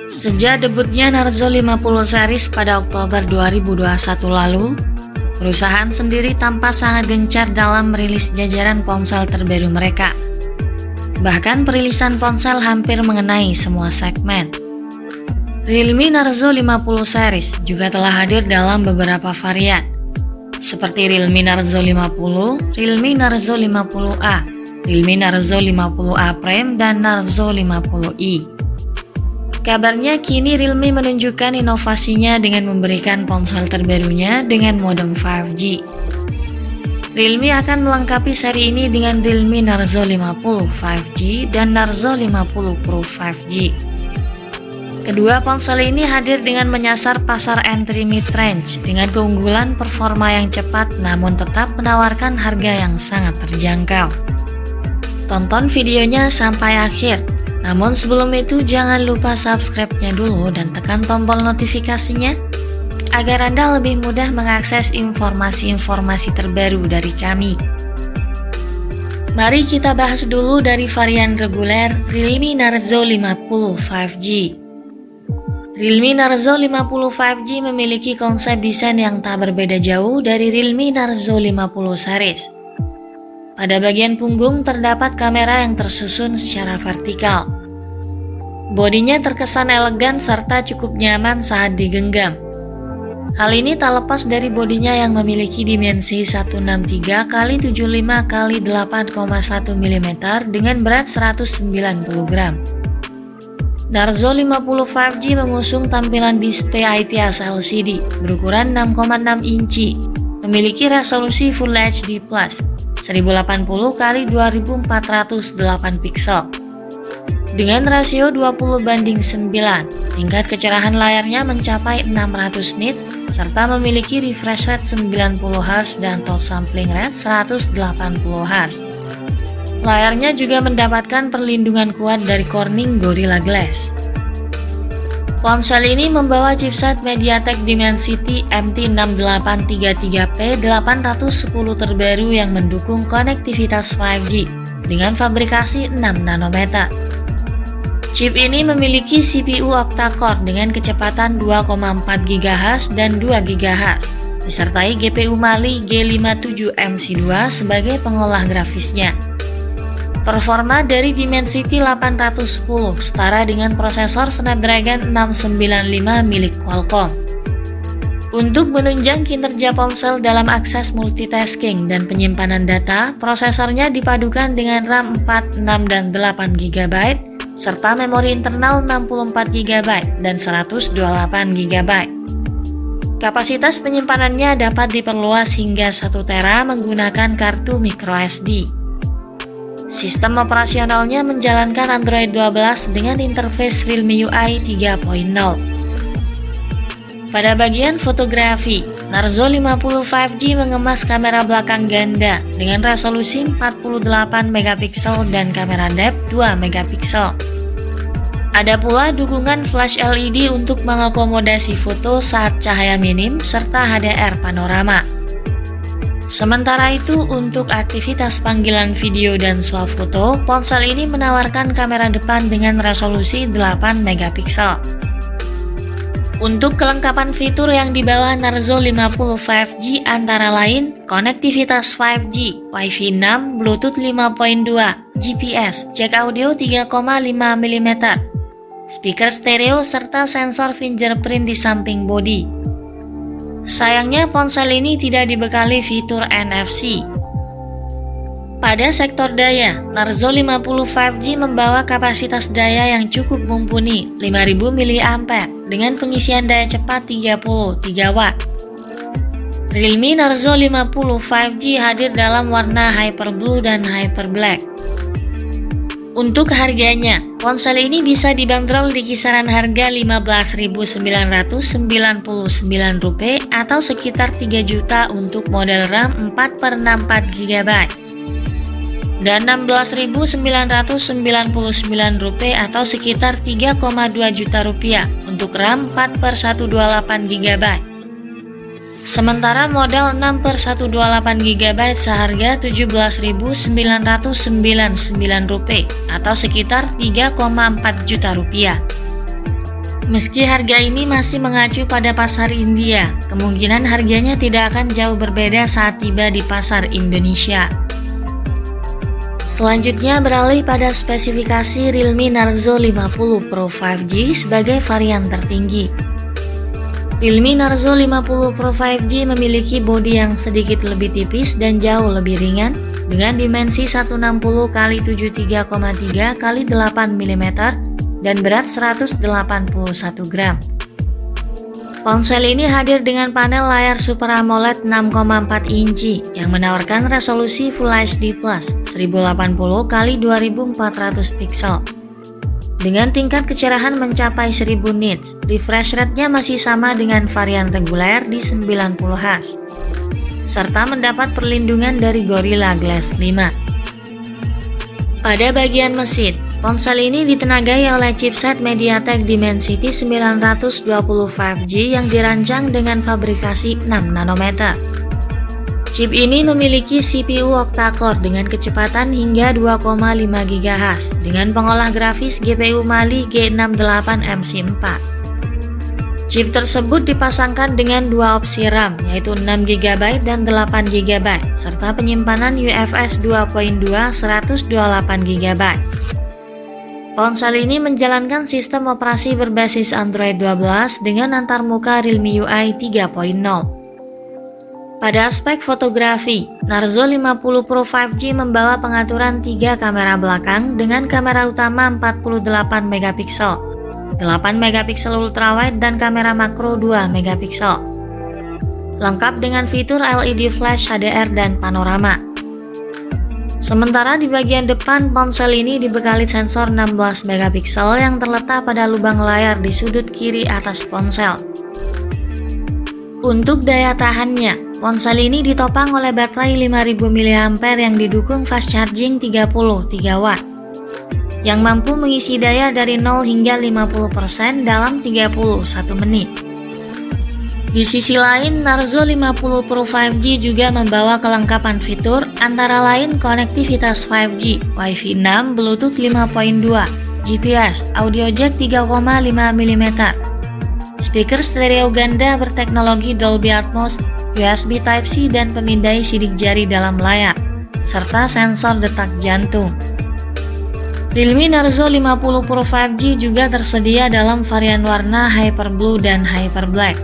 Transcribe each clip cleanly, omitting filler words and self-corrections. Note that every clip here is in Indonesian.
Sejak debutnya Narzo 50 series pada Oktober 2021 lalu, perusahaan sendiri tampak sangat gencar dalam merilis jajaran ponsel terbaru mereka. Bahkan perilisan ponsel hampir mengenai semua segmen. Realme Narzo 50 series juga telah hadir dalam beberapa varian, seperti Realme Narzo 50, Realme Narzo 50A, Realme Narzo 50A Prime, dan Narzo 50i. Kabarnya kini Realme menunjukkan inovasinya dengan memberikan ponsel terbarunya dengan modem 5G. Realme akan melengkapi seri ini dengan Realme Narzo 50 5G dan Narzo 50 Pro 5G. Kedua ponsel ini hadir dengan menyasar pasar entry mid-range dengan keunggulan performa yang cepat namun tetap menawarkan harga yang sangat terjangkau. Tonton videonya sampai akhir. Namun sebelum itu jangan lupa subscribe-nya dulu dan tekan tombol notifikasinya agar Anda lebih mudah mengakses informasi-informasi terbaru dari kami. Mari kita bahas dulu dari varian reguler Realme Narzo 50 5G. Realme Narzo 50 5G memiliki konsep desain yang tak berbeda jauh dari Realme Narzo 50 series. Pada bagian punggung terdapat kamera yang tersusun secara vertikal. Bodinya terkesan elegan serta cukup nyaman saat digenggam. Hal ini tak lepas dari bodinya yang memiliki dimensi 163 x 75 x 8,1 mm dengan berat 190 gram. Narzo 50 5G mengusung tampilan display IPS LCD berukuran 6,6 inci, memiliki resolusi Full HD+, 1080 x 2408 piksel. Dengan rasio 20:9, tingkat kecerahan layarnya mencapai 600 nit serta memiliki refresh rate 90 Hz dan touch sampling rate 180 Hz. Layarnya juga mendapatkan perlindungan kuat dari Corning Gorilla Glass. Ponsel ini membawa chipset MediaTek Dimensity MT6833P 810 terbaru yang mendukung konektivitas 5G dengan fabrikasi 6 nanometer. Chip ini memiliki CPU octa-core dengan kecepatan 2,4 GHz dan 2 GHz, disertai GPU Mali G57MC2 sebagai pengolah grafisnya. Performa dari Dimensity 810 setara dengan prosesor Snapdragon 695 milik Qualcomm. Untuk menunjang kinerja ponsel dalam akses multitasking dan penyimpanan data, prosesornya dipadukan dengan RAM 4, 6, dan 8 GB, serta memori internal 64 GB dan 128 GB. Kapasitas penyimpanannya dapat diperluas hingga 1 tera menggunakan kartu microSD. Sistem operasionalnya menjalankan Android 12 dengan interface Realme UI 3.0. Pada bagian fotografi, Narzo 50 5G mengemas kamera belakang ganda dengan resolusi 48 megapiksel dan kamera depth 2 megapiksel. Ada pula dukungan flash LED untuk mengakomodasi foto saat cahaya minim serta HDR panorama. Sementara itu, untuk aktivitas panggilan video dan swafoto, ponsel ini menawarkan kamera depan dengan resolusi 8 megapiksel. Untuk kelengkapan fitur yang dibawa Narzo 50 5G antara lain konektivitas 5G, Wi-Fi 6, Bluetooth 5.2, GPS, jack audio 3,5 mm, speaker stereo serta sensor fingerprint di samping bodi. Sayangnya ponsel ini tidak dibekali fitur NFC. Pada sektor daya, Narzo 50 5G membawa kapasitas daya yang cukup mumpuni 5000 mAh dengan pengisian daya cepat 33 Watt. Realme Narzo 50 5G hadir dalam warna Hyper Blue dan Hyper Black. Untuk harganya, ponsel ini bisa dibanderol di kisaran harga Rp15.999 atau sekitar 3 juta untuk model RAM 4/64 GB dan Rp16.999 atau sekitar 3,2 juta rupiah untuk RAM 4/128 GB. Sementara model 6/128GB seharga Rp17.999 atau sekitar Rp3,4 juta. Meski harga ini masih mengacu pada pasar India, kemungkinan harganya tidak akan jauh berbeda saat tiba di pasar Indonesia. Selanjutnya beralih pada spesifikasi Realme Narzo 50 Pro 5G sebagai varian tertinggi. Realme Narzo 50 Pro 5G memiliki bodi yang sedikit lebih tipis dan jauh lebih ringan dengan dimensi 160x73,3 x 8 mm dan berat 181 gram. Ponsel ini hadir dengan panel layar Super AMOLED 6,4 inci yang menawarkan resolusi Full HD Plus 1080x2400 pixel. Dengan tingkat kecerahan mencapai 1000 nits, refresh rate-nya masih sama dengan varian reguler di 90 Hz, serta mendapat perlindungan dari Gorilla Glass 5. Pada bagian mesin, ponsel ini ditenagai oleh chipset MediaTek Dimensity 920 5G yang dirancang dengan fabrikasi 6 nanometer. Chip ini memiliki CPU octa-core dengan kecepatan hingga 2,5 GHz dengan pengolah grafis GPU Mali G68MC4. Chip tersebut dipasangkan dengan dua opsi RAM, yaitu 6GB dan 8GB, serta penyimpanan UFS 2.2 128GB. Ponsel ini menjalankan sistem operasi berbasis Android 12 dengan antarmuka Realme UI 3.0. Pada aspek fotografi, Narzo 50 Pro 5G membawa pengaturan 3 kamera belakang dengan kamera utama 48 MP, 8 MP ultrawide dan kamera makro 2 MP. Lengkap dengan fitur LED flash HDR dan panorama. Sementara di bagian depan ponsel ini dibekali sensor 16 MP yang terletak pada lubang layar di sudut kiri atas ponsel. Untuk daya tahannya, ponsel ini ditopang oleh baterai 5000 mAh yang didukung fast charging 33W, yang mampu mengisi daya dari 0 hingga 50% dalam 31 menit. Di sisi lain, Narzo 50 Pro 5G juga membawa kelengkapan fitur antara lain konektivitas 5G, Wi-Fi 6, Bluetooth 5.2, GPS, audio jack 3,5 mm, speaker stereo ganda berteknologi Dolby Atmos, USB Type-C dan pemindai sidik jari dalam layar, serta sensor detak jantung. Realme Narzo 50 Pro 5G juga tersedia dalam varian warna Hyper Blue dan Hyper Black.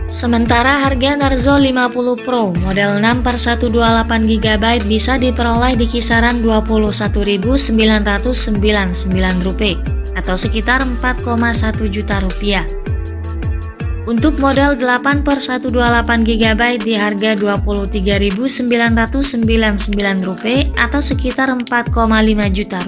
Sementara harga Narzo 50 Pro model 6/128GB bisa diperoleh di kisaran Rp21.999 atau sekitar Rp4,1 juta. Untuk model 8/128GB di harga Rp23.999 atau sekitar Rp4,5 juta.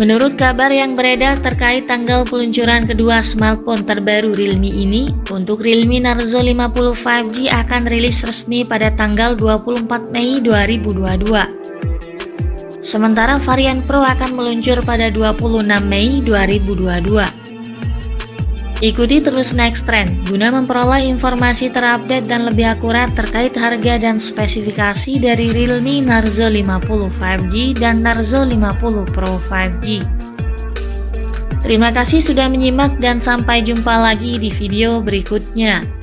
Menurut kabar yang beredar terkait tanggal peluncuran kedua smartphone terbaru Realme ini, untuk Realme Narzo 50 5G akan rilis resmi pada tanggal 24 Mei 2022. Sementara varian Pro akan meluncur pada 26 Mei 2022. Ikuti terus Next Trend guna memperoleh informasi terupdate dan lebih akurat terkait harga dan spesifikasi dari Realme Narzo 50 5G dan Narzo 50 Pro 5G. Terima kasih sudah menyimak dan sampai jumpa lagi di video berikutnya.